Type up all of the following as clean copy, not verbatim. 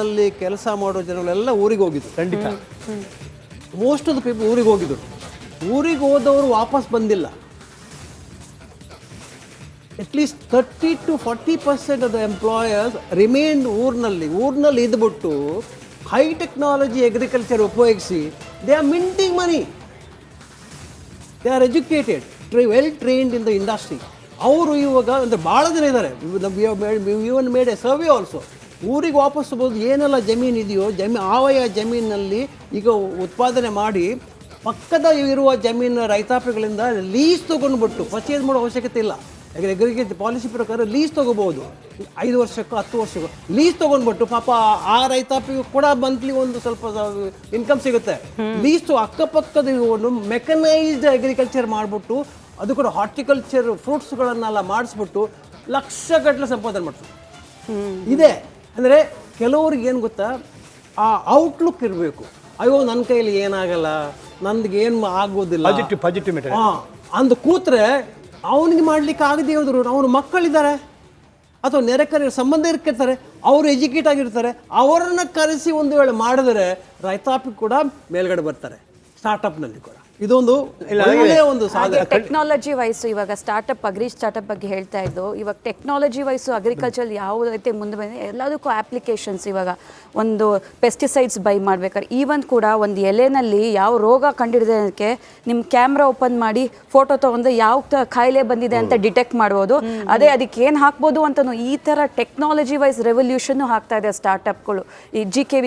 ಅಲ್ಲಿ ಕೆಲಸ ಮಾಡೋ ಜನಗಳೆಲ್ಲ ಊರಿಗೆ ಹೋಗಿದ್ರು. ಖಂಡಿತ ಮೋಸ್ಟ್ ಆಫ್ ದ ಪೀಪಲ್ ಊರಿಗೆ ಹೋಗಿದ್ರು. ಊರಿಗೆ ಹೋದವರು ವಾಪಸ್ ಬಂದಿಲ್ಲ. At least 30-40% of the employers remain ಊರಿನಲ್ಲಿ ಇದ್ಬಿಟ್ಟು ಹೈ ಟೆಕ್ನಾಲಜಿ ಅಗ್ರಿಕಲ್ಚರ್ ಉಪಯೋಗಿಸಿ they are minting money. They are educated, well trained in the industry. ಅವರು ಇವಾಗ ಅಂದರೆ ಭಾಳ ಜನ ಇದ್ದಾರೆ. ಇವನ್ ಮೇಡ್ ಎ ಸರ್ವೆ ಆಲ್ಸೋ. ಊರಿಗೆ ವಾಪಸ್ ಬೋದು ಏನೆಲ್ಲ ಜಮೀನು ಇದೆಯೋ ಆವಯ ಜಮೀನಿನಲ್ಲಿ ಈಗ ಉತ್ಪಾದನೆ ಮಾಡಿ ಪಕ್ಕದ ಇರುವ ಜಮೀನು ರೈತಾಪಿಗಳಿಂದ ಲೀಸ್ ತೊಗೊಂಡ್ಬಿಟ್ಟು ಪರ್ಚೇಸ್ ಮಾಡೋ ಅವಶ್ಯಕತೆ ಇಲ್ಲ. ಯಾಕಂದರೆ ಅಗ್ರಿಕಲ್ಚರ್ ಪಾಲಿಸಿ ಪ್ರಕಾರ ಲೀಸ್ ತೊಗೋಬೋದು. 5 ವರ್ಷಕ್ಕೋ 10 ವರ್ಷಕ್ಕೋ ಲೀಸ್ ತೊಗೊಂಡ್ಬಿಟ್ಟು ಪಾಪ ಆ ರೈತಾಪಿಗೂ ಕೂಡ ಮಂತ್ಲಿ ಒಂದು ಸ್ವಲ್ಪ ಇನ್ಕಮ್ ಸಿಗುತ್ತೆ. ಲೀಸ್ ಅಕ್ಕಪಕ್ಕದ ಒಂದು ಮೆಕನೈಸ್ಡ್ ಅಗ್ರಿಕಲ್ಚರ್ ಮಾಡಿಬಿಟ್ಟು ಅದು ಕೂಡ ಹಾರ್ಟಿಕಲ್ಚರ್ ಫ್ರೂಟ್ಸ್ಗಳನ್ನೆಲ್ಲ ಮಾಡಿಸ್ಬಿಟ್ಟು ಲಕ್ಷಗಟ್ಟಲೆ ಸಂಪಾದನೆ ಮಾಡಿಸೋದು ಇದೆ. ಅಂದರೆ ಕೆಲವ್ರಿಗೆ ಏನು ಗೊತ್ತಾ, ಆ ಔಟ್ಲುಕ್ ಇರಬೇಕು. ಅಯ್ಯೋ ನನ್ನ ಕೈಲಿ ಏನಾಗಲ್ಲ, ನನಗೆ ಏನು ಆಗೋದಿಲ್ಲ ಅಂದು ಕೂತ್ರೆ ಅವನಿಗೆ ಮಾಡ್ಲಿಕ್ಕೆ ಆಗದೆ ಹೋದ್ರು ಅವ್ರ ಮಕ್ಕಳಿದ್ದಾರೆ ಅಥವಾ ನೆರೆಕರೆ ಸಂಬಂಧ ಇರ್ಕಿರ್ತಾರೆ, ಅವರು ಎಜುಕೇಟ್ ಆಗಿರ್ತಾರೆ, ಅವರನ್ನು ಕರೆಸಿ ಒಂದು ವೇಳೆ ಮಾಡಿದರೆ ರೈತಾಪಿ ಕೂಡ ಮೇಲ್ಗಡೆ ಬರ್ತಾರೆ. ಸ್ಟಾರ್ಟಪ್ನಲ್ಲಿ ಕೂಡ ಇದೊಂದು ಒಂದು ಟೆಕ್ನಾಲಜಿ ವೈಸು ಇವಾಗ ಸ್ಟಾರ್ಟಪ್ ಸ್ಟಾರ್ಟಪ್ ಬಗ್ಗೆ ಹೇಳ್ತಾ ಇದ್ದು. ಇವಾಗ ಟೆಕ್ನಾಲಜಿ ವೈಸು ಅಗ್ರಿಕಲ್ಚರ್ ಯಾವುದೈತೆ ಮುಂದೆ ಬಂದಿದೆ ಎಲ್ಲದಕ್ಕೂ ಅಪ್ಲಿಕೇಶನ್ಸ್. ಇವಾಗ ಒಂದು ಪೆಸ್ಟಿಸೈಡ್ಸ್ ಬೈ ಮಾಡ್ಬೇಕಾದ್ರೆ ಈವನ್ ಕೂಡ ಒಂದು ಎಲೆನಲ್ಲಿ ಯಾವ ರೋಗ ಕಂಡಿಡಿದಕ್ಕೆ ನಿಮ್ಮ ಕ್ಯಾಮ್ರಾ ಓಪನ್ ಮಾಡಿ ಫೋಟೋ ತೊಗೊಂಡು ಯಾವ ಕಾಯಿಲೆ ಬಂದಿದೆ ಅಂತ ಡಿಟೆಕ್ಟ್ ಮಾಡ್ಬೋದು. ಅದೇ ಅದಕ್ಕೆ ಏನು ಹಾಕ್ಬೋದು ಅಂತಲೂ ಈ ಥರ ಟೆಕ್ನಾಲಜಿ ವೈಸ್ ರೆವಲ್ಯೂಷನ್ನು ಆಗ್ತಾ ಇದೆ ಸ್ಟಾರ್ಟಪ್ಗಳು. ಈ GKV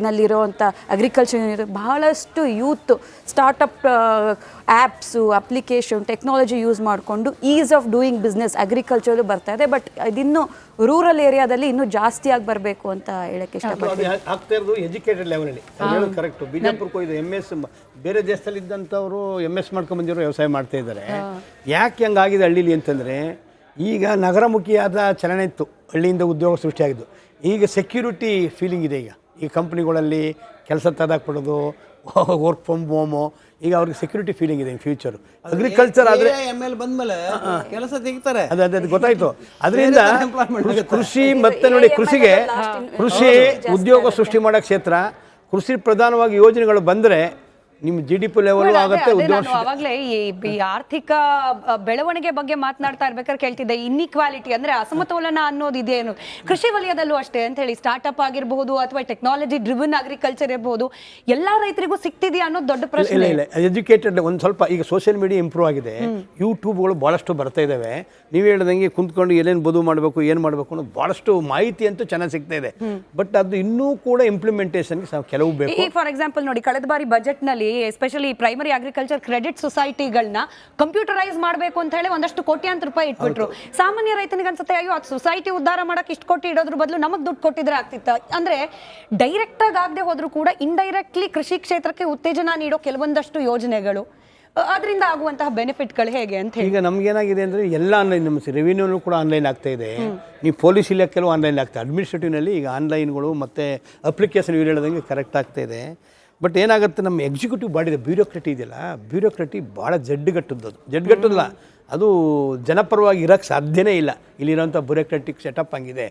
ನಲ್ಲಿರೋವಂಥ ಅಗ್ರಿಕಲ್ಚರ್ ಬಹಳಷ್ಟು youth startup apps application technology use ಮಾಡಿಕೊಂಡು ಈಸ್ ಆಫ್ ಡೂಯಿಂಗ್ ಬಿಸ್ನೆಸ್ ಅಗ್ರಿಕಲ್ಚರ್ಲು ಬರ್ತಾ ಇದೆ. ಬಟ್ ಇದಿನ್ನೂ ರೂರಲ್ ಏರಿಯಾದಲ್ಲಿ ಇನ್ನೂ ಜಾಸ್ತಿ ಆಗಿ ಬರಬೇಕು ಅಂತ ಹೇಳಕ್ಕೆ ಇಷ್ಟಪಡ್ತೀನಿ. ಆಗ್ತಾ ಇರೋದು ಎಜುಕೇಟೆಡ್ ಲೆವೆಲಲ್ಲಿ ಕರೆಕ್ಟು. ಬಿಜಾಪುರಕ್ಕೂ ಇದು MS ಬೇರೆ ದೇಶದಲ್ಲಿ ಇದ್ದಂಥವರು MS ಮಾಡ್ಕೊಂಡು ಬಂದಿರೋ ವ್ಯವಸಾಯ ಮಾಡ್ತಾ ಇದ್ದಾರೆ. ಯಾಕೆ ಹಂಗಾಗಿದೆ ಹಳ್ಳಿಲಿ ಅಂತಂದರೆ, ಈಗ ನಗರಮುಖಿಯಾದ ಚಲನೆ ಇತ್ತು, ಹಳ್ಳಿಯಿಂದ ಉದ್ಯೋಗ ಸೃಷ್ಟಿಯಾಗಿದ್ದು. ಈಗ ಸೆಕ್ಯೂರಿಟಿ ಫೀಲಿಂಗ್ ಇದೆ. ಈಗ ಕಂಪ್ನಿಗಳಲ್ಲಿ ಕೆಲಸ ತೆಗೆದಾಕ್ಬಿಡೋದು, ವರ್ಕ್ ಫ್ರಮ್ ಹೋಮು, ಈಗ ಅವ್ರಿಗೆ ಸೆಕ್ಯೂರಿಟಿ ಫೀಲಿಂಗ್ ಇದೆ. ಫ್ಯೂಚರ್ ಅಗ್ರಿಕಲ್ಚರ್ ಆದರೆ ಬಂದ್ಮೇಲೆ ಕೆಲಸ ತೆಗಿತಾರೆ. ಅದು ಗೊತ್ತಾಯ್ತು. ಅದರಿಂದ ಕೃಷಿ ಮತ್ತೆ ನೋಡಿ, ಕೃಷಿ ಉದ್ಯೋಗ ಸೃಷ್ಟಿ ಮಾಡೋ ಕ್ಷೇತ್ರ. ಕೃಷಿ ಪ್ರಧಾನವಾಗಿ ಯೋಜನೆಗಳು ಬಂದರೆ ನಿಮ್ಮ GDP ಲೆವೆಲ್ ಆಗುತ್ತೆ. ಅವಾಗಲೇ ಈ ಆರ್ಥಿಕ ಬೆಳವಣಿಗೆ ಬಗ್ಗೆ ಮಾತನಾಡ್ತಾ ಇರ್ಬೇಕಾದ್ರೆ ಕೇಳ್ತಿದ್ದೆ, ಇನ್ಇಕ್ವಾಲಿಟಿ ಅಂದ್ರೆ ಅಸಮತೋಲನ ಅನ್ನೋದು ಇದೆ ಅನ್ನೋದು ಕೃಷಿ ವಲಯದಲ್ಲೂ ಅಷ್ಟೇ ಅಂತ ಹೇಳಿ. ಸ್ಟಾರ್ಟ್ಅಪ್ ಆಗಿರಬಹುದು ಅಥವಾ ಟೆಕ್ನಾಲಜಿ ಡ್ರಿವನ್ ಅಗ್ರಿಕಲ್ಚರ್ ಇರಬಹುದು, ಎಲ್ಲಾ ರೈತರಿಗೂ ಸಿಗ್ತಿದೆಯಾ ಅನ್ನೋದು ದೊಡ್ಡ ಪ್ರಶ್ನೆ. ಇಲ್ಲ, ಎಜುಕೇಟೆಡ್ ಒಂದು ಸ್ವಲ್ಪ ಈಗ ಸೋಷಿಯಲ್ ಮೀಡಿಯಾ ಇಂಪ್ರೂವ್ ಆಗಿದೆ. ಯೂಟ್ಯೂಬ್ಗಳು ಭಾಳಷ್ಟು ಬರ್ತಾ ಇದ್ದಾವೆ. ನೀವು ಹೇಳ್ದಂಗೆ ಕುಂತ್ಕೊಂಡು ಏನೇನು ಬದು ಮಾಡಬೇಕು, ಏನು ಮಾಡಬೇಕು ಅನ್ನೋದು ಭಾಳಷ್ಟು ಮಾಹಿತಿ ಅಂತೂ ಚೆನ್ನಾಗಿ ಸಿಗ್ತಾ ಇದೆ. ಬಟ್ ಅದು ಇನ್ನೂ ಕೂಡ ಇಂಪ್ಲಿಮೆಂಟೇಷನ್ಗೆ ಕೆಲವು ಬೇಕು. ಫಾರ್ ಎಕ್ಸಾಂಪಲ್ ನೋಡಿ, ಕಳೆದ ಬಾರಿ ಬಜೆಟ್ನಲ್ಲಿ ಎಸ್ಪೆಷಲಿ ಪ್ರೈಮರಿ ಅಗ್ರಿಕಲ್ಚರ್ ಕ್ರೆಡಿಟ್ ಸೊಸೈಟಿಗಳನ್ನ ಕಂಪ್ಯೂಟರೈಸ್ ಮಾಡಬೇಕು ಅಂತ ಹೇಳಿ ಒಂದಷ್ಟು ಕೋಟ್ಯಾಂತರ ರೂಪಾಯಿ ಇಟ್ಬಿಟ್ರು. ಸಾಮಾನ್ಯ ರೈತನಿಗೆ ಅನ್ಸುತ್ತೆ, ಅಯ್ಯೋ ಅದು ಸೊಸೈಟಿ ಉದ್ಧಾರ ಮಾಡಕ್ಕೆ ಇಷ್ಟು ಕೋಟಿ ಇಡೋದ್ರ ಬದಲು ನಮಗೆ ದುಡ್ಡು ಕೊಟ್ಟಿದ್ರೆ ಆಗ್ತಿತ್ತು. ಅಂದ್ರೆ ಡೈರೆಕ್ಟ್ ಆಗಿ ಆಗದೆ ಹೋದ್ರು ಕೂಡ ಇಂಡೈರೆಕ್ಟ್ಲಿ ಕೃಷಿ ಕ್ಷೇತ್ರಕ್ಕೆ ಉತ್ತೇಜನ ನೀಡೋ ಕೆಲವೊಂದಷ್ಟು ಯೋಜನೆಗಳು, ಅದರಿಂದ ಆಗುವಂತಹ ಬೆನಿಫಿಟ್ಗಳು ಹೇಗೆ ಅಂತ ಹೇಳಿ. ಈಗ ನಮ್ಗೇನಾಗಿದೆ ಅಂದರೆ ಎಲ್ಲ ಆನ್ಲೈನ್, ನಮ್ಮ ರೆವಿನ್ಯೂನು ಕೂಡ ಆನ್ಲೈನ್ ಆಗ್ತಾ ಇದೆ. ನೀವು ಪೊಲೀಸ್ ಇಲಾಖೆಲ್ಲೂ ಆನ್ಲೈನ್ ಆಗ್ತಾ ಇದೆ. ಅಡ್ಮಿನಿಸ್ಟ್ರೇಟಿವ್ನಲ್ಲಿ ಈಗ ಆನ್ಲೈನ್ಗಳು ಮತ್ತು ಅಪ್ಲಿಕೇಶನ್ ಇವ್ರು ಹೇಳೋದಂಗೆ ಕರೆಕ್ಟ್ ಆಗ್ತಾ ಇದೆ. ಬಟ್ ಏನಾಗುತ್ತೆ, ನಮ್ಮ ಎಕ್ಸಿಕ್ಯೂಟಿವ್ ಬಾಡಿ ಬ್ಯೂರೋಕ್ರಟಿ ಇದೆಯಲ್ಲ, ಬ್ಯೂರೋಕ್ರಟಿ ಭಾಳ ಜಡ್ಗಟ್ಟಲ್ಲ. ಅದು ಜನಪರವಾಗಿ ಇರೋಕ್ಕೆ ಸಾಧ್ಯನೇ ಇಲ್ಲ. ಇಲ್ಲಿರೋಂಥ ಬ್ಯೂರೋಕ್ರೆಟಿಕ್ ಸೆಟಪ್ ಹಂಗಿದೆ.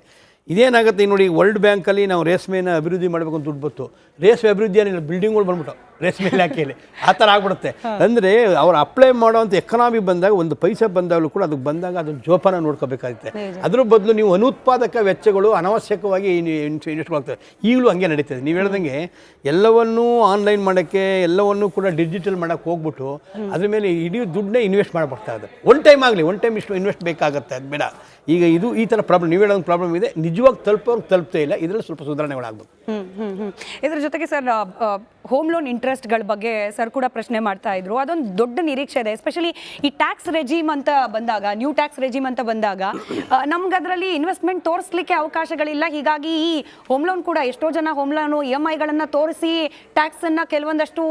ಇದೇನಾಗುತ್ತೆ ನೋಡಿ, ವರ್ಲ್ಡ್ ಬ್ಯಾಂಕಲ್ಲಿ ನಾವು ರೇಷ್ಮೆನ ಅಭಿವೃದ್ಧಿ ಮಾಡಬೇಕು ಅಂತ ದುಡ್ಡು ಬಂತು. ರೇಷ್ಮೆ ಅಭಿವೃದ್ಧಿ ಏನಿಲ್ಲ, ಬಿಲ್ಡಿಂಗ್ಗಳು ಬಂದ್ಬಿಟ್ಟು ರೇಷ್ಮೆ ಇಲಾಖೆಯಲ್ಲಿ ಆ ಥರ ಆಗ್ಬಿಡುತ್ತೆ. ಅಂದರೆ ಅವ್ರು ಅಪ್ಲೈ ಮಾಡೋವಂಥ ಎಕನಾಮಿ ಬಂದಾಗ ಒಂದು ಪೈಸೆ ಬಂದಾಗಲೂ ಕೂಡ ಅದಕ್ಕೆ ಬಂದಾಗ ಅದನ್ನು ಜೋಪಾನ ನೋಡ್ಕೋಬೇಕಾಗುತ್ತೆ. ಅದ್ರ ಬದಲು ನೀವು ಅನುತ್ಪಾದಕ ವೆಚ್ಚಗಳು ಅನಾವಶ್ಯಕವಾಗಿ ಇನ್ವೆಸ್ಟ್ ಮಾಡ್ತೇವೆ. ಈಗಲೂ ಹಂಗೆ ನಡೀತದೆ. ನೀವು ಹೇಳ್ದಂಗೆ ಎಲ್ಲವನ್ನೂ ಆನ್ಲೈನ್ ಮಾಡೋಕ್ಕೆ, ಎಲ್ಲವನ್ನೂ ಕೂಡ ಡಿಜಿಟಲ್ ಮಾಡೋಕ್ಕೆ ಹೋಗ್ಬಿಟ್ಟು ಅದ್ರ ಮೇಲೆ ಇಡೀ ದುಡ್ಡನ್ನೇ ಇನ್ವೆಸ್ಟ್ ಮಾಡಬರ್ತಾ ಇದೆ. ಒನ್ ಟೈಮ್ ಇಷ್ಟು ಇನ್ವೆಸ್ಟ್ ಬೇಕಾಗುತ್ತೆ, ಅದು ಬೇಡ. ಈಗ ಇದು ಈ ಥರ ಪ್ರಾಬ್ಲಮ್, ನೀವು ಹೇಳೋದು ಪ್ರಾಬ್ಲಮ್ ಇದೆ. ನಿಜವಾಗಿ ತಲುಪೇ ಇಲ್ಲ. ಇದರಲ್ಲಿ ಸ್ವಲ್ಪ ಸುಧಾರಣೆಗಳಾಗಬೇಕು. ಇದ್ರ ಜೊತೆಗೆ ಸರ್, ಹೋಮ್ ಲೋನ್ ಇಂಟ್ರೆಸ್ಟ್ಗಳ ಬಗ್ಗೆ ಸರ್ ಕೂಡ ಪ್ರಶ್ನೆ ಮಾಡ್ತಾ ಇದ್ರು. ಅದೊಂದು ದೊಡ್ಡ ನಿರೀಕ್ಷೆ ಇದೆ. ಎಸ್ಪೆಷಲಿ ಈ ಟ್ಯಾಕ್ಸ್ ರೆಜಿಮ್ ಅಂತ ಬಂದಾಗ, ನ್ಯೂ ಟ್ಯಾಕ್ಸ್ ರೆಜಿಮ್ ಅಂತ ಬಂದಾಗ ನಮ್ಗೆ ಅದರಲ್ಲಿ ಇನ್ವೆಸ್ಟ್ಮೆಂಟ್ ತೋರಿಸ್ಲಿಕ್ಕೆ ಅವಕಾಶಗಳಿಲ್ಲ. ಹೀಗಾಗಿ ಈ ಹೋಮ್ ಲೋನ್ ಕೂಡ ಎಷ್ಟೋ ಜನ ಹೋಮ್ ಲೋನು EMIಗಳನ್ನು ತೋರಿಸಿ ಟ್ಯಾಕ್ಸನ್ನು ಕೆಲವೊಂದಷ್ಟು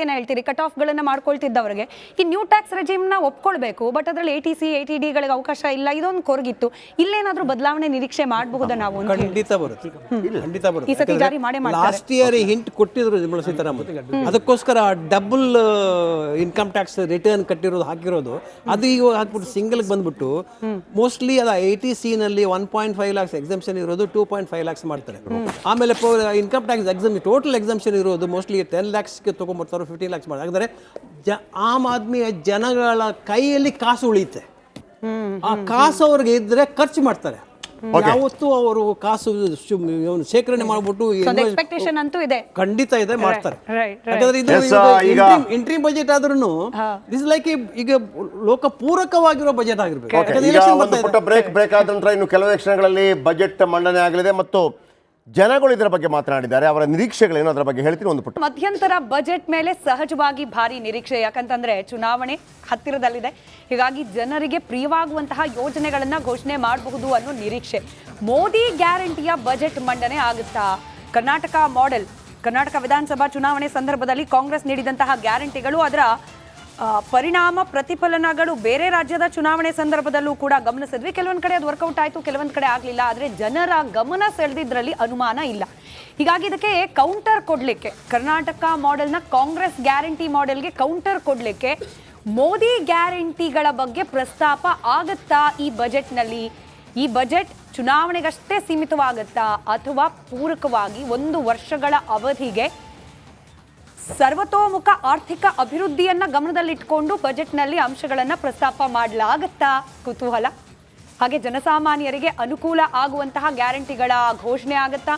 ಏನು ಹೇಳ್ತೀರಿ ಕಟ್ ಆಫ್ಗಳನ್ನು ಮಾಡ್ಕೊಳ್ತಿದ್ದವ್ರಿಗೆ ಈ ನ್ಯೂ ಟ್ಯಾಕ್ಸ್ ರೆಜಿಮ್ನ ಒಪ್ಕೊಳ್ಬೇಕು. ಬಟ್ ಅದರಲ್ಲಿ ATC ATDಗಳಿಗೆ ಅವಕಾಶ ಇಲ್ಲ. ಇದೊಂದು ಕೊರಗೆ ಆಗಿತ್ತು. ಇಲ್ಲೇನಾದ್ರೂ ಬದಲಾವಣೆ ನಿರೀಕ್ಷೆ ಮಾಡಬಹುದಾ ನಾವು ಅಂತ ಹೇಳಿ? ಖಂಡಿತ ಬರುತ್ತೆ, ಖಂಡಿತ ಬರುತ್ತೆ. ಈ ಸತಿ ಜಾರಿ ಮಾಡೇ ಮಾಡ್ತಾರೆ. ಲಾಸ್ಟ್ ಇಯರ್ ಹಿಂಟ್ ಕೊಟ್ಟಿದ್ರು ನಿರ್ಮಲಾ ಸೀತಾರಾಮನ್, ಅದಕ್ಕೋಸ್ಕರ ಡಬಲ್ ಇನ್ಕಮ್ ಟ್ಯಾಕ್ಸ್ ರಿಟರ್ನ್ ಹಾಕಿರೋದು ಅದು ಈಗ ಹಾಕ್ಬಿಟ್ಟು ಸಿಂಗಲ್ಗೆ ಬಂದ್ಬಿಟ್ಟು ಮೋಸ್ಟ್ಲಿ ಅದು 80C ನಲ್ಲಿ 1.5 lakhs ಎಕ್ಸಂಪ್ಷನ್ ಇರೋದು 2.5 lakhs ಮಾಡ್ತಾರೆ. ಆಮೇಲೆ ಇನ್ಕಮ್ ಟ್ಯಾಕ್ಸ್ ಟೋಟಲ್ ಎಕ್ಸಂಪ್ಷನ್ ಇರೋದು ಮೋಸ್ಟ್ಲಿ 10 lakhsಗೆ ತಗೊಂಡ್ಬರ್ತಾರೆ, 15 lakhs ಮಾಡ್ತಾರೆ. ಹಾಗಾದ್ರೆ ಆಮ್ ಆದ್ಮಿಯ ಜನಗಳ ಕೈಯಲ್ಲಿ ಕಾಸು ಉಳಿಯುತ್ತೆ. ಆ ಕಾಸು ಅವ್ರಿಗೆ ಇದ್ರೆ ಖರ್ಚು ಮಾಡ್ತಾರೆ. ಯಾವತ್ತೂ ಅವರು ಕಾಸು ಶೇಖರಣೆ ಮಾಡ್ಬಿಟ್ಟು ಎಕ್ಸ್ಪೆಕ್ಟೇಷನ್ ಅಂತೂ ಇದೆ, ಖಂಡಿತ ಇದೆ, ಮಾಡ್ತಾರೆ. Right. ಯಾಕಂದ್ರೆ ಇದು ಇಂಟ್ರಿ ಬಜೆಟ್ ಆದ್ರೂ ದಿಸ್ ಲೈಕ್ ಈಗ ಲೋಕ ಪೂರಕವಾಗಿರೋ ಬಜೆಟ್ ಆಗಿರ್ಬೇಕು. ಪುಟ್ಟ ಬ್ರೇಕ್ ಆದ ನಂತರ ಇನ್ನು ಕೆಲವೇ ಕ್ಷಣಗಳಲ್ಲಿ ಬಜೆಟ್ ಮಂಡನೆ ಆಗಲಿದೆ ಮತ್ತು ಜನಗಳು ಇದರ ಬಗ್ಗೆ ಮಾತನಾಡಿದ್ದಾರೆ. ಅವರ ನಿರೀಕ್ಷೆಗಳೇನು ಅದರ ಬಗ್ಗೆ ಹೇಳ್ತೀನಿ. ಒಂದು ಪುಟ್ಟ ಮಧ್ಯಂತರ ಬಜೆಟ್ ಮೇಲೆ ಸಹಜವಾಗಿ ಭಾರಿ ನಿರೀಕ್ಷೆ, ಯಾಕಂತಂದ್ರೆ ಚುನಾವಣೆ ಹತ್ತಿರದಲ್ಲಿದೆ. ಹೀಗಾಗಿ ಜನರಿಗೆ ಪ್ರಿಯವಾಗುವಂತಹ ಯೋಜನೆಗಳನ್ನ ಘೋಷಣೆ ಮಾಡಬಹುದು ಅನ್ನೋ ನಿರೀಕ್ಷೆ. ಮೋದಿ ಗ್ಯಾರಂಟಿಯ ಬಜೆಟ್ ಮಂಡನೆ ಆಗುತ್ತಾ? ಕರ್ನಾಟಕ ಮಾಡೆಲ್, ಕರ್ನಾಟಕ ವಿಧಾನಸಭಾ ಚುನಾವಣೆ ಸಂದರ್ಭದಲ್ಲಿ ಕಾಂಗ್ರೆಸ್ ನೀಡಿದಂತಹ ಗ್ಯಾರಂಟಿಗಳು, ಅದರ ಪರಿಣಾಮ ಪ್ರತಿಫಲನಗಳು ಬೇರೆ ರಾಜ್ಯದ ಚುನಾವಣೆ ಸಂದರ್ಭದಲ್ಲೂ ಕೂಡ ಗಮನಿಸಿದ್ವಿ. ಕೆಲವೊಂದು ಕಡೆ ಅದು ವರ್ಕೌಟ್ ಆಯಿತು, ಕೆಲವೊಂದು ಕಡೆ ಆಗಲಿಲ್ಲ. ಆದರೆ ಜನರ ಗಮನ ಸೆಳೆದಿದ್ರಲ್ಲಿ ಅನುಮಾನ ಇಲ್ಲ. ಹೀಗಾಗಿ ಇದಕ್ಕೆ ಕೌಂಟರ್ ಕೊಡಲಿಕ್ಕೆ, ಕರ್ನಾಟಕ ಮಾಡೆಲ್ನ ಕಾಂಗ್ರೆಸ್ ಗ್ಯಾರಂಟಿ ಮಾಡೆಲ್ಗೆ ಕೌಂಟರ್ ಕೊಡಲಿಕ್ಕೆ ಮೋದಿ ಗ್ಯಾರಂಟಿಗಳ ಬಗ್ಗೆ ಪ್ರಸ್ತಾಪ ಆಗುತ್ತಾ ಈ ಬಜೆಟ್ನಲ್ಲಿ? ಈ ಬಜೆಟ್ ಚುನಾವಣೆಗಷ್ಟೇ ಸೀಮಿತವಾಗುತ್ತಾ ಅಥವಾ ಪೂರಕವಾಗಿ 1 ವರ್ಷಗಳ ಅವಧಿಗೆ ಸರ್ವತೋಮುಖ ಆರ್ಥಿಕ ಅಭಿವೃದ್ಧಿಯನ್ನ ಗಮನದಲ್ಲಿಟ್ಕೊಂಡು ಬಜೆಟ್ನಲ್ಲಿ ಅಂಶಗಳನ್ನ ಪ್ರಸ್ತಾಪ ಮಾಡಲಾಗುತ್ತಾ? ಕುತೂಹಲ. ಹಾಗೆ ಜನಸಾಮಾನ್ಯರಿಗೆ ಅನುಕೂಲ ಆಗುವಂತಹ ಗ್ಯಾರಂಟಿಗಳ ಘೋಷಣೆ ಆಗುತ್ತಾ?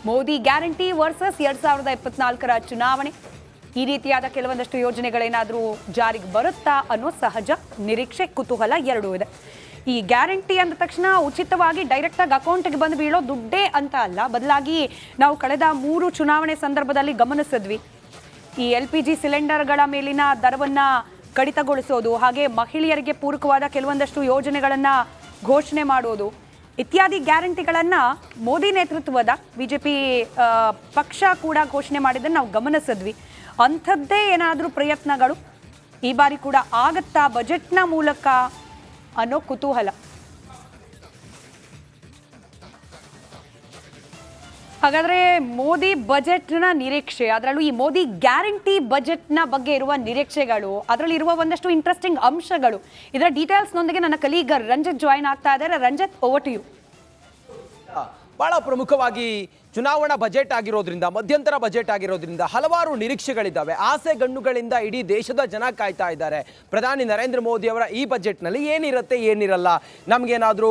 ಮೋದಿ ಗ್ಯಾರಂಟಿ ವರ್ಸಸ್ 2024ರ ಚುನಾವಣೆ, ಈ ರೀತಿಯಾದ ಕೆಲವೊಂದಷ್ಟು ಯೋಜನೆಗಳೇನಾದರೂ ಜಾರಿಗೆ ಬರುತ್ತಾ ಅನ್ನೋ ಸಹಜ ನಿರೀಕ್ಷೆ, ಕುತೂಹಲ ಎರಡೂ ಇದೆ. ಈ ಗ್ಯಾರಂಟಿ ಅಂದ ತಕ್ಷಣ ಉಚಿತವಾಗಿ ಡೈರೆಕ್ಟಾಗಿ ಅಕೌಂಟ್ಗೆ ಬಂದು ಬೀಳೋ ದುಡ್ಡೇ ಅಂತ ಅಲ್ಲ, ಬದಲಾಗಿ ನಾವು ಕಳೆದ 3 ಚುನಾವಣೆ ಸಂದರ್ಭದಲ್ಲಿ ಗಮನಿಸಿದ್ವಿ. ಈ LPG ಸಿಲಿಂಡರ್ಗಳ ಮೇಲಿನ ದರವನ್ನು ಕಡಿತಗೊಳಿಸೋದು, ಹಾಗೆ ಮಹಿಳೆಯರಿಗೆ ಪೂರಕವಾದ ಕೆಲವೊಂದಷ್ಟು ಯೋಜನೆಗಳನ್ನು ಘೋಷಣೆ ಮಾಡೋದು ಇತ್ಯಾದಿ ಗ್ಯಾರಂಟಿಗಳನ್ನು ಮೋದಿ ನೇತೃತ್ವದ BJP ಪಕ್ಷ ಕೂಡ ಘೋಷಣೆ ಮಾಡಿದ್ದನ್ನು ನಾವು ಗಮನಿಸಿದ್ವಿ. ಅಂಥದ್ದೇ ಏನಾದರೂ ಪ್ರಯತ್ನಗಳು ಈ ಬಾರಿ ಕೂಡ ಆಗತ್ತಾ ಬಜೆಟ್ನ ಮೂಲಕ ಅನ್ನೋ ಕುತೂಹಲ. ಹಾಗಾದ್ರೆ ಮೋದಿ ಬಜೆಟ್ನ ನಿರೀಕ್ಷೆ, ಅದರಲ್ಲೂ ಈ ಮೋದಿ ಗ್ಯಾರಂಟಿ ಬಜೆಟ್ನ ಬಗ್ಗೆ ಇರುವ ನಿರೀಕ್ಷೆಗಳು, ಅದರಲ್ಲಿ ಇರುವ ಒಂದಷ್ಟು ಇಂಟ್ರೆಸ್ಟಿಂಗ್ ಅಂಶಗಳು, ಇದರ ಡೀಟೇಲ್ಸ್ನೊಂದಿಗೆ ನನ್ನ ಕಲೀಗ್ ರಂಜಿತ್ ಜಾಯಿನ್ ಆಗ್ತಾ ಇದ್ದಾರೆ. Ranjith, over to you. ಬಹಳ ಪ್ರಮುಖವಾಗಿ ಚುನಾವಣಾ ಬಜೆಟ್ ಆಗಿರೋದ್ರಿಂದ, ಮಧ್ಯಂತರ ಬಜೆಟ್ ಆಗಿರೋದ್ರಿಂದ ಹಲವಾರು ನಿರೀಕ್ಷೆಗಳಿದ್ದಾವೆ. ಆಸೆ ಗಣ್ಣುಗಳಿಂದ ಇಡೀ ದೇಶದ ಜನ ಕಾಯ್ತಾ ಇದ್ದಾರೆ. ಪ್ರಧಾನಿ ನರೇಂದ್ರ ಮೋದಿ ಅವರ ಈ ಬಜೆಟ್ನಲ್ಲಿ ಏನಿರುತ್ತೆ ಏನಿರಲ್ಲ, ನಮಗೇನಾದರೂ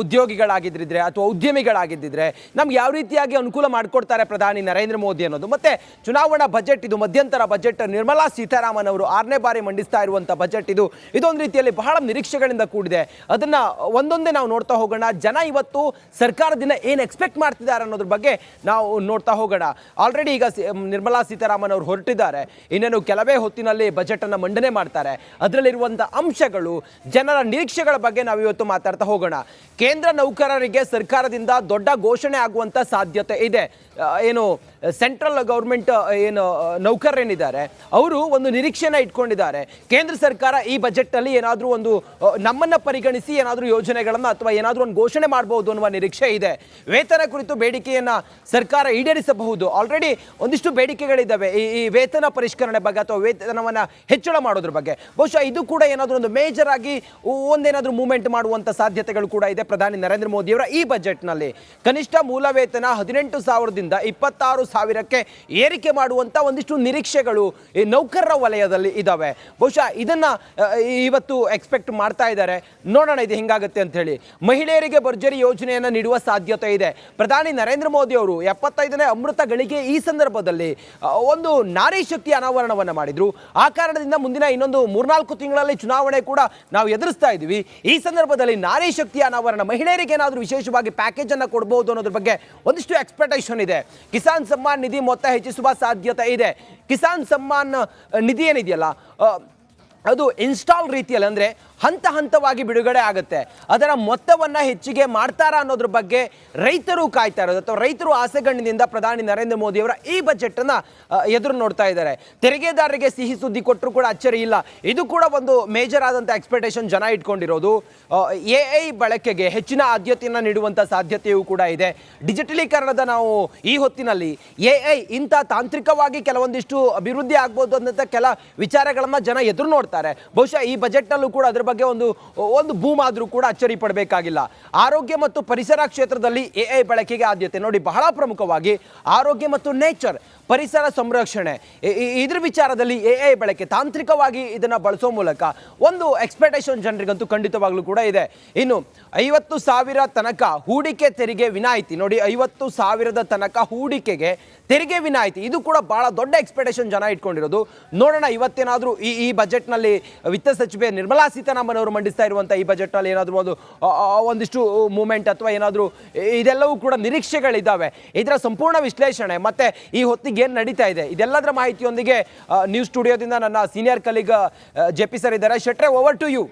ಉದ್ಯೋಗಿಗಳಾಗಿದ್ದಿದ್ರೆ ಅಥವಾ ಉದ್ಯಮಿಗಳಾಗಿದ್ದಿದ್ರೆ ನಮ್ಗೆ ಯಾವ ರೀತಿಯಾಗಿ ಅನುಕೂಲ ಮಾಡಿಕೊಡ್ತಾರೆ ಪ್ರಧಾನಿ ನರೇಂದ್ರ ಮೋದಿ ಅನ್ನೋದು. ಮತ್ತು ಚುನಾವಣಾ ಬಜೆಟ್, ಇದು ಮಧ್ಯಂತರ ಬಜೆಟ್, ನಿರ್ಮಲಾ ಸೀತಾರಾಮನ್ ಅವರು 6ನೇ ಬಾರಿ ಮಂಡಿಸ್ತಾ ಇರುವಂಥ ಬಜೆಟ್ ಇದೊಂದು ರೀತಿಯಲ್ಲಿ ಬಹಳ ನಿರೀಕ್ಷೆಗಳಿಂದ ಕೂಡಿದೆ. ಅದನ್ನು ಒಂದೊಂದೇ ನಾವು ನೋಡ್ತಾ ಹೋಗೋಣ. ಜನ ಇವತ್ತು ಸರ್ಕಾರದಿಂದ ಏನು ಎಕ್ಸ್ಪೆಕ್ಟ್ ಮಾಡ್ತಿದ್ದಾರೆ ಅನ್ನೋದ್ರ ಬಗ್ಗೆ ನಾವು ನೋಡ್ತಾ ಹೋಗೋಣ. ಆಲ್ರೆಡಿ ಈಗ ನಿರ್ಮಲಾ ಸೀತಾರಾಮನ್ ಅವರು ಹೊರಟಿದ್ದಾರೆ. ಇನ್ನೇನು ಕೆಲವೇ ಹೊತ್ತಿನಲ್ಲಿ ಬಜೆಟ್ ಅನ್ನು ಮಂಡನೆ ಮಾಡ್ತಾರೆ. ಅದರಲ್ಲಿರುವಂಥ ಅಂಶಗಳು, ಜನರ ನಿರೀಕ್ಷೆಗಳ ಬಗ್ಗೆ ನಾವು ಇವತ್ತು ಮಾತಾಡ್ತಾ ಹೋಗೋಣ. ಕೇಂದ್ರ ನೌಕರರಿಗೆ ಸರ್ಕಾರದಿಂದ ದೊಡ್ಡ ಘೋಷಣೆ ಆಗುವಂಥ ಸಾಧ್ಯತೆ ಇದೆ. ಏನು ಸೆಂಟ್ರಲ್ ಗೌರ್ಮೆಂಟ್ ಏನು ನೌಕರರೇನಿದ್ದಾರೆ ಅವರು ಒಂದು ನಿರೀಕ್ಷೆನ ಇಟ್ಕೊಂಡಿದ್ದಾರೆ. ಕೇಂದ್ರ ಸರ್ಕಾರ ಈ ಬಜೆಟ್ನಲ್ಲಿ ಏನಾದರೂ ಒಂದು ನಮ್ಮನ್ನು ಪರಿಗಣಿಸಿ ಏನಾದರೂ ಯೋಜನೆಗಳನ್ನು ಅಥವಾ ಏನಾದರೂ ಒಂದು ಘೋಷಣೆ ಮಾಡಬಹುದು ಅನ್ನುವ ನಿರೀಕ್ಷೆ ಇದೆ. ವೇತನ ಕುರಿತು ಬೇಡಿಕೆಯನ್ನು ಸರ್ಕಾರ ಈಡೇರಿಸಬಹುದು. ಆಲ್ರೆಡಿ ಒಂದಿಷ್ಟು ಬೇಡಿಕೆಗಳಿದ್ದಾವೆ ಈ ವೇತನ ಪರಿಷ್ಕರಣೆ ಬಗ್ಗೆ ಅಥವಾ ವೇತನವನ್ನು ಹೆಚ್ಚಳ ಮಾಡೋದ್ರ ಬಗ್ಗೆ. ಬಹುಶಃ ಇದು ಕೂಡ ಏನಾದರೂ ಒಂದು ಮೇಜರ್ ಆಗಿ ಒಂದೇನಾದರೂ ಮೂವ್ಮೆಂಟ್ ಮಾಡುವಂಥ ಸಾಧ್ಯತೆಗಳು ಕೂಡ ಇದೆ. ಪ್ರಧಾನಿ ನರೇಂದ್ರ ಮೋದಿಯವರ ಈ ಬಜೆಟ್ನಲ್ಲಿ ಕನಿಷ್ಠ ಮೂಲ ವೇತನ 18,000ದಿಂದ 26,000ಕ್ಕೆ ಏರಿಕೆ ಮಾಡುವಂಥ ಒಂದಿಷ್ಟು ನಿರೀಕ್ಷೆಗಳು ಈ ನೌಕರರ ವಲಯದಲ್ಲಿ ಇದ್ದಾವೆ. ಬಹುಶಃ ಇದನ್ನು ಇವತ್ತು ಎಕ್ಸ್ಪೆಕ್ಟ್ ಮಾಡ್ತಾ ಇದ್ದಾರೆ. ನೋಡೋಣ ಇದು ಹೆಂಗಾಗುತ್ತೆ ಅಂತ ಹೇಳಿ. ಮಹಿಳೆಯರಿಗೆ ಭರ್ಜರಿ ಯೋಜನೆಯನ್ನು ನೀಡುವ ಸಾಧ್ಯತೆ ಇದೆ. ಪ್ರಧಾನಿ ನರೇಂದ್ರ ಮೋದಿ ಅವರು 75ನೇ ಅಮೃತ ಗಳಿಗೆ ಈ ಸಂದರ್ಭದಲ್ಲಿ ಒಂದು ನಾರಿ ಶಕ್ತಿ ಅನಾವರಣವನ್ನು ಮಾಡಿದ್ರು. ಆ ಕಾರಣದಿಂದ ಮುಂದಿನ ಇನ್ನೊಂದು 3-4 ತಿಂಗಳಲ್ಲಿ ಚುನಾವಣೆ ಕೂಡ ನಾವು ಎದುರಿಸ್ತಾ ಇದ್ದೀವಿ. ಈ ಸಂದರ್ಭದಲ್ಲಿ ನಾರಿ ಶಕ್ತಿ ಅನಾವರಣ, ಮಹಿಳೆಯರಿಗೆ ಏನಾದರೂ ವಿಶೇಷವಾಗಿ ಪ್ಯಾಕೇಜ್ ಅನ್ನು ಕೊಡಬಹುದು ಅನ್ನೋದ್ರ ಬಗ್ಗೆ ಒಂದಿಷ್ಟು ಎಕ್ಸ್ಪೆಕ್ಟೇಷನ್ ಇದೆ. ಕಿಸಾನ್ ಸಮ್ಮಾನ್ ನಿಧಿ ಮೊತ್ತ ಹೆಚ್ಚಿಸುವ ಸಾಧ್ಯತೆ ಇದೆ. ಕಿಸಾನ್ ಸಮ್ಮಾನ್ ನಿಧಿ ಏನಿದೆಯಲ್ಲ ಅದು ಇನ್ಸ್ಟಾಲ್ ರೀತಿಯಲ್ಲಿ, ಅಂದರೆ ಹಂತ ಹಂತವಾಗಿ ಬಿಡುಗಡೆ ಆಗುತ್ತೆ. ಅದರ ಮೊತ್ತವನ್ನು ಹೆಚ್ಚಿಗೆ ಮಾಡ್ತಾರಾ ಅನ್ನೋದ್ರ ಬಗ್ಗೆ ರೈತರು ಕಾಯ್ತಾ ಇರೋದು, ಅಥವಾ ರೈತರು ಆಸೆಗಣ್ಣಿನಿಂದ ಪ್ರಧಾನಿ ನರೇಂದ್ರ ಮೋದಿ ಅವರ ಈ ಬಜೆಟನ್ನು ಎದುರು ನೋಡ್ತಾ ಇದ್ದಾರೆ. ತೆರಿಗೆದಾರರಿಗೆ ಸಿಹಿ ಸುದ್ದಿ ಕೊಟ್ಟರು ಕೂಡ ಅಚ್ಚರಿ ಇಲ್ಲ. ಇದು ಕೂಡ ಒಂದು ಮೇಜರ್ ಆದಂಥ ಎಕ್ಸ್ಪೆಕ್ಟೇಷನ್ ಜನ ಇಟ್ಕೊಂಡಿರೋದು. AI ಬಳಕೆಗೆ ಹೆಚ್ಚಿನ ಆದ್ಯತೆಯನ್ನು ನೀಡುವಂಥ ಸಾಧ್ಯತೆಯೂ ಕೂಡ ಇದೆ. ಡಿಜಿಟಲೀಕರಣದ ನಾವು ಈ ಹೊತ್ತಿನಲ್ಲಿ AI ಇಂಥ ತಾಂತ್ರಿಕವಾಗಿ ಕೆಲವೊಂದಿಷ್ಟು ಅಭಿವೃದ್ಧಿ ಆಗ್ಬೋದು ಅನ್ನೋ ಕೆಲ ವಿಚಾರಗಳನ್ನ ಜನ ಎದುರು ನೋಡ್ತಾರೆ. ಬಹುಶಃ ಈ ಬಜೆಟ್ನಲ್ಲೂ ಕೂಡ ಅದ್ರ ಬಗ್ಗೆ ಒಂದು ಬೂಮ್ ಆದರೂ ಕೂಡ ಅಚ್ಚರಿ ಪಡಬೇಕಾಗಿಲ್ಲ. ಆರೋಗ್ಯ ಮತ್ತು ಪರಿಸರ ಕ್ಷೇತ್ರದಲ್ಲಿ AI ಬಳಕೆಗೆ ಆದ್ಯತೆ ನೋಡಿ. ಬಹಳ ಪ್ರಮುಖವಾಗಿ ಆರೋಗ್ಯ ಮತ್ತು ನೇಚರ್, ಪರಿಸರ ಸಂರಕ್ಷಣೆ, ಇದ್ರ ವಿಚಾರದಲ್ಲಿ AI ಬಳಕೆ, ತಾಂತ್ರಿಕವಾಗಿ ಇದನ್ನು ಬಳಸೋ ಮೂಲಕ ಒಂದು ಎಕ್ಸ್ಪೆಕ್ಟೇಷನ್ ಜನರಿಗಂತೂ ಖಂಡಿತವಾಗ್ಲೂ ಕೂಡ ಇದೆ. ಇನ್ನು 50,000 ತನಕ ಹೂಡಿಕೆ ತೆರಿಗೆ ವಿನಾಯಿತಿ ನೋಡಿ, 50,000 ತನಕ ಹೂಡಿಕೆಗೆ ತೆರಿಗೆ ವಿನಾಯಿತಿ, ಇದು ಕೂಡ ಬಹಳ ದೊಡ್ಡ ಎಕ್ಸ್ಪೆಕ್ಟೇಷನ್ ಜನ ಇಟ್ಕೊಂಡಿರೋದು. ನೋಡೋಣ ಇವತ್ತೇನಾದರೂ ಈ ಬಜೆಟ್ನಲ್ಲಿ ವಿತ್ತ ಸಚಿವೆ ನಿರ್ಮಲಾ ಸೀತಾರಾಮನ್ ಅವರು ಮಂಡಿಸ್ತಾ ಇರುವಂಥ ಈ ಬಜೆಟ್ನಲ್ಲಿ ಏನಾದರೂ ಒಂದಿಷ್ಟು ಮೂಮೆಂಟ್ ಅಥವಾ ಏನಾದರೂ, ಇದೆಲ್ಲವೂ ಕೂಡ ನಿರೀಕ್ಷೆಗಳಿದ್ದಾವೆ. ಇದರ ಸಂಪೂರ್ಣ ವಿಶ್ಲೇಷಣೆ ಮತ್ತು ಈ ಹೊತ್ತಿಗೆ ಏನು ನಡೀತಾ ಇದೆ ಇದೆಲ್ಲದರ ಮಾಹಿತಿಯೊಂದಿಗೆ ನ್ಯೂಸ್ ಸ್ಟುಡಿಯೋದಿಂದ ನನ್ನ ಸೀನಿಯರ್ ಕಲೀಗ್ JP ಸರ್ ಇದ್ದಾರೆ. ಶೆಟ್ರೆ, ಓವರ್ ಟು ಯು.